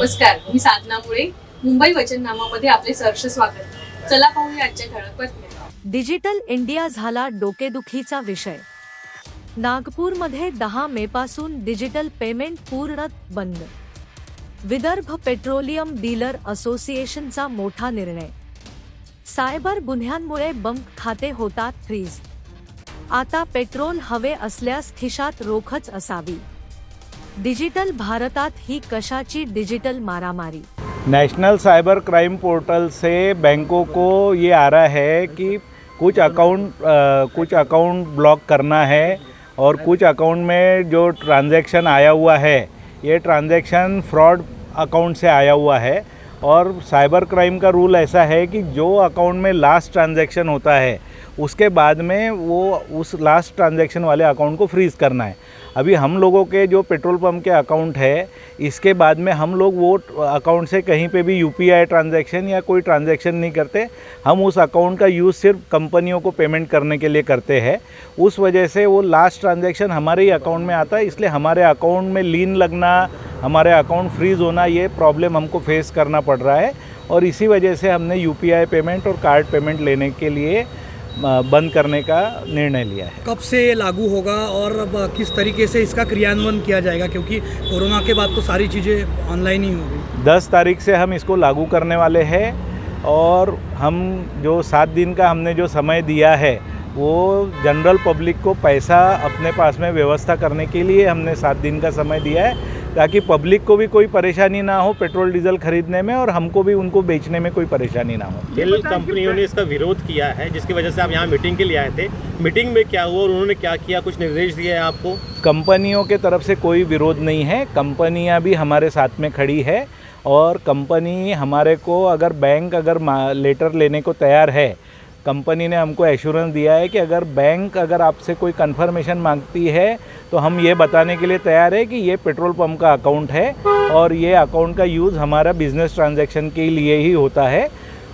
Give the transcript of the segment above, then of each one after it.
नमस्कार, मी साधना मुळे. मुंबई वचननामामध्ये आपले सहर्ष स्वागत. चला पाहूया आजच्या ठळक बातम्या. डिजिटल इंडिया झाला डोकेदुखीचा विषय. नागपूरमध्ये 10 मेपासून डिजिटल पेमेंट पूर्ण बंद. विदर्भ पेट्रोलियम डीलर असोसिएशनचा मोठा निर्णय. सायबर गुन्ह्यांमुळे बँक खाते होतात फ्रीज. आता पेट्रोल हवे असल्यास खिशात रोखच असावी. डिजिटल भारतात ही कशाची डिजिटल मारामारी. नेशनल साइबर क्राइम पोर्टल से बैंकों को ये आ रहा है कि कुछ अकाउंट ब्लॉक करना है और कुछ अकाउंट में जो ट्रांजैक्शन आया हुआ है ये ट्रांजैक्शन फ्रॉड अकाउंट से आया हुआ है। और साइबर क्राइम का रूल ऐसा है कि जो अकाउंट में लास्ट ट्रांजैक्शन होता है उसके बाद में वो उस लास्ट ट्रांजैक्शन वाले अकाउंट को फ्रीज़ करना है। अभी हम लोगों के जो पेट्रोल पंप के अकाउंट है इसके बाद में हम लोग वो अकाउंट से कहीं पे भी यूपीआई ट्रांजैक्शन या कोई ट्रांजैक्शन नहीं करते। हम उस अकाउंट का यूज़ सिर्फ कंपनियों को पेमेंट करने के लिए करते हैं। उस वजह से वो लास्ट ट्रांजैक्शन हमारे ही अकाउंट में आता है, इसलिए हमारे अकाउंट में लीन लगना, हमारे अकाउंट फ्रीज़ होना, ये प्रॉब्लम हमको फेस करना पड़ रहा है। और इसी वजह से हमने यूपीआई पेमेंट और कार्ड पेमेंट लेने के लिए बंद करने का निर्णय लिया है। कब से ये लागू होगा और अब किस तरीके से इसका क्रियान्वयन किया जाएगा, क्योंकि कोरोना के बाद तो सारी चीज़ें ऑनलाइन ही होगी। 10 तारीख से हम इसको लागू करने वाले हैं और हम जो 7 दिन का हमने जो समय दिया है वो जनरल पब्लिक को पैसा अपने पास में व्यवस्था करने के लिए हमने 7 दिन का समय दिया है, ताकि पब्लिक को भी कोई परेशानी ना हो पेट्रोल डीजल खरीदने में और हमको भी उनको बेचने में कोई परेशानी ना हो। तेल कंपनियों ने इसका विरोध किया है, जिसकी वजह से आप यहाँ मीटिंग के लिए आए थे। मीटिंग में क्या हुआ और उन्होंने क्या किया, कुछ निर्देश दिए हैं आपको? कंपनियों के तरफ से कोई विरोध नहीं है, कंपनियां भी हमारे साथ में खड़ी है और कंपनी हमारे को अगर बैंक लेटर लेने को तैयार है, कंपनी ने हमको एश्योरेंस दिया है कि अगर बैंक आपसे कोई कंफर्मेशन मांगती है तो हम ये बताने के लिए तैयार है कि ये पेट्रोल पंप का अकाउंट है और ये अकाउंट का यूज़ हमारा बिजनेस ट्रांजैक्शन के लिए ही होता है।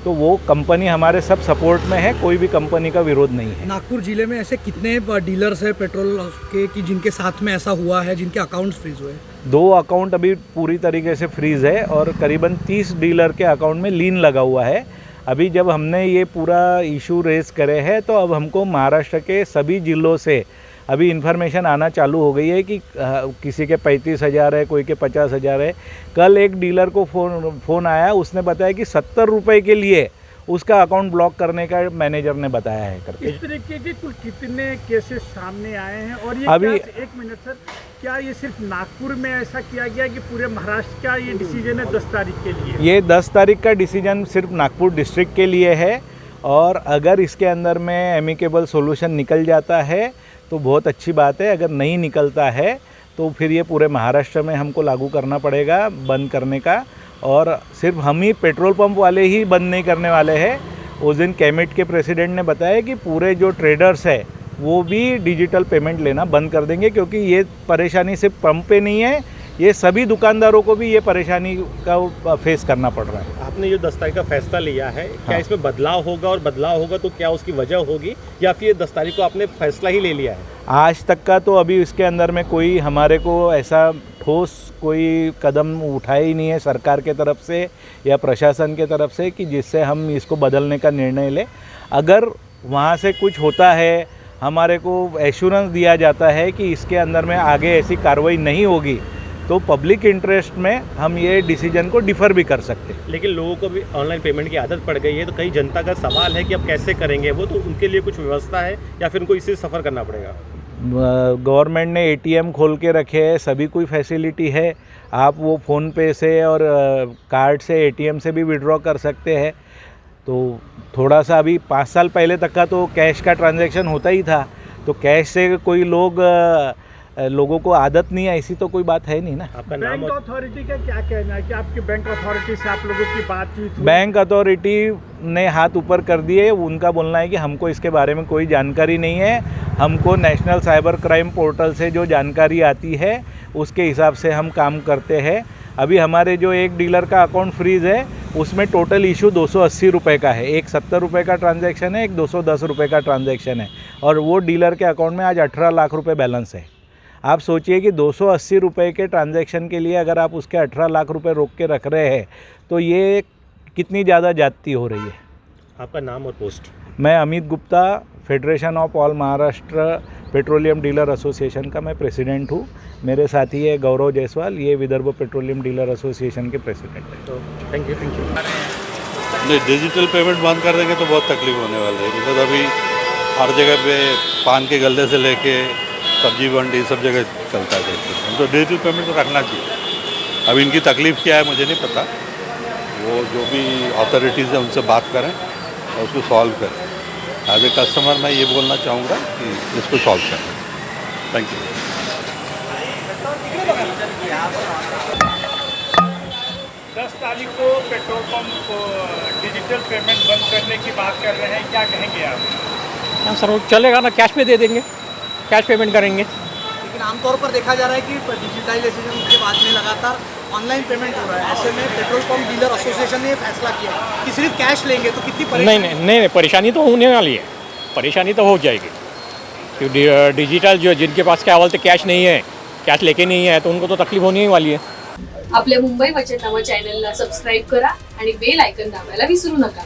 तो वो कंपनी हमारे सब सपोर्ट में है, कोई भी कंपनी का विरोध नहीं है। नागपुर जिले में ऐसे कितने डीलर्स हैं पेट्रोल के कि जिनके साथ में ऐसा हुआ है, जिनके अकाउंट्स फ्रीज हुए? 2 अकाउंट अभी पूरी तरीके से फ्रीज़ है और करीबन 30 डीलर के अकाउंट में लीन लगा हुआ है। अभी जब हमने ये पूरा इशू रेज़ करे है तो अब हमको महाराष्ट्र के सभी ज़िलों से अभी इन्फॉर्मेशन आना चालू हो गई है कि किसी के 35,000 है, कोई के 50,000 है। कल एक डीलर को फ़ोन आया, उसने बताया कि 70 रुपये के लिए उसका अकाउंट ब्लॉक करने का मैनेजर ने बताया है करके। इस तरीके के कुल कितने केसेस सामने आए हैं और ये अभी एक मिनट सर, क्या ये सिर्फ नागपुर में ऐसा किया गया कि पूरे महाराष्ट्र का ये डिसीजन है 10 तारीख के लिए? ये 10 तारीख का डिसीजन सिर्फ नागपुर डिस्ट्रिक्ट के लिए है और अगर इसके अंदर में एमिकेबल सॉल्यूशन निकल जाता है तो बहुत अच्छी बात है। अगर नहीं निकलता है तो फिर ये पूरे महाराष्ट्र में हमको लागू करना पड़ेगा बंद करने का। और सिर्फ हम ही पेट्रोल पंप वाले ही बंद नहीं करने वाले हैं। उस दिन कैमिट के प्रेसिडेंट ने बताया कि पूरे जो ट्रेडर्स है वो भी डिजिटल पेमेंट लेना बंद कर देंगे, क्योंकि ये परेशानी सिर्फ पंप पे नहीं है, ये सभी दुकानदारों को भी ये परेशानी का फेस करना पड़ रहा है। आपने जो 10 तारीख का फैसला लिया है, क्या इसमें बदलाव होगा और बदलाव होगा तो क्या उसकी वजह होगी, या फिर 10 तारीख को आपने फैसला ही ले लिया है? आज तक का तो अभी इसके अंदर में कोई हमारे को ऐसा ठोस कोई कदम उठाया ही नहीं है सरकार के तरफ से या प्रशासन के तरफ से कि जिससे हम इसको बदलने का निर्णय लें। अगर वहाँ से कुछ होता है, हमारे को एश्योरेंस दिया जाता है कि इसके अंदर में आगे ऐसी कार्रवाई नहीं होगी, तो पब्लिक इंटरेस्ट में हम ये डिसीजन को डिफ़र भी कर सकते हैं। लेकिन लोगों को भी ऑनलाइन पेमेंट की आदत पड़ गई है, तो कई जनता का सवाल है कि अब कैसे करेंगे वो, तो उनके लिए कुछ व्यवस्था है या फिर उनको इससे सफ़र करना पड़ेगा? गवर्नमेंट ने एटीएम खोल के रखे हैं, सभी कोई फैसिलिटी है। आप वो फ़ोन पे से और कार्ड से एटीएम से भी विड्रॉ कर सकते हैं। तो थोड़ा सा अभी 5 साल पहले तक का तो कैश का ट्रांजैक्शन होता ही था, तो कैश से कोई लोगों को आदत नहीं है, ऐसी तो कोई बात है नहीं ना। आपका नाम? बैंक अथॉरिटी का क्या कहना है कि आपकी बैंक अथॉरिटी से आप लोगों की बातचीत हुई? बैंक अथॉरिटी ने हाथ ऊपर कर दिए। उनका बोलना है कि हमको इसके बारे में कोई जानकारी नहीं है, हमको नेशनल साइबर क्राइम पोर्टल से जो जानकारी आती है उसके हिसाब से हम काम करते हैं। अभी हमारे जो एक डीलर का अकाउंट फ्रीज़ है उसमें टोटल इशू 280 रुपये का है। एक 70 रुपये का ट्रांजैक्शन है, एक 210 रुपये का ट्रांजैक्शन है और वो डीलर के अकाउंट में आज 18 लाख रुपये बैलेंस है। आप सोचिए कि 280 रुपये के ट्रांजैक्शन के लिए अगर आप उसके 18 लाख रुपए रोक के रख रहे हैं तो ये कितनी ज़्यादा जाती हो रही है। आपका नाम और पोस्ट? मैं Amit Gupta, federation of all Maharashtra petroleum dealer association का मैं प्रेसिडेंट हूँ। मेरे साथी है गौरव जायसवाल, ये विदर्भ पेट्रोलियम डीलर एसोसिएशन के प्रेसिडेंट हैं। तो थैंक यू। नहीं, डिजिटल पेमेंट बंद कर देंगे तो बहुत तकलीफ होने वाली है, बिकॉज अभी हर जगह पे पान के गल्ले से लेके सब्जी मंडी सब जगह चलता है डिजिटल, तो डिजिटल पेमेंट तो रखना चाहिए। अब इनकी तकलीफ़ क्या है मुझे नहीं पता, वो जो भी अथॉरिटीज़ है उनसे बात करें और उसको सॉल्व करें। एज ए कस्टमर मैं ये बोलना चाहूँगा कि इसको सॉल्व करें। Thank you. 10 तारीख को पेट्रोल पंप डिजिटल पेमेंट बंद करने की बात कर रहे हैं, क्या कहेंगे आप? हाँ सर, वो चलेगा ना, कैश में दे देंगे, कैश पेमेंट करेंगे। लेकिन आमतौर पर देखा जा रहा है कि डिजिटलाइजेशन के बाद में लगातार ऑनलाइन पेमेंट हो रहा है। ऐसे में पेट्रोल पंप डीलर एसोसिएशन ने फैसला किया कि सिर्फ कैश लेंगे तो कितनी नहीं, परेशानी तो होने वाली है, परेशानी तो हो जाएगी क्योंकि डिजिटल जो जिनके पास क्या बोलते कैश नहीं है, कैश लेके नहीं है, तो उनको तो तकलीफ होने ही वाली है। आपल्या मुंबई वचननामा चॅनलला सबस्क्राईब करा आणि बेल आयकन दाबायला विसरू नका.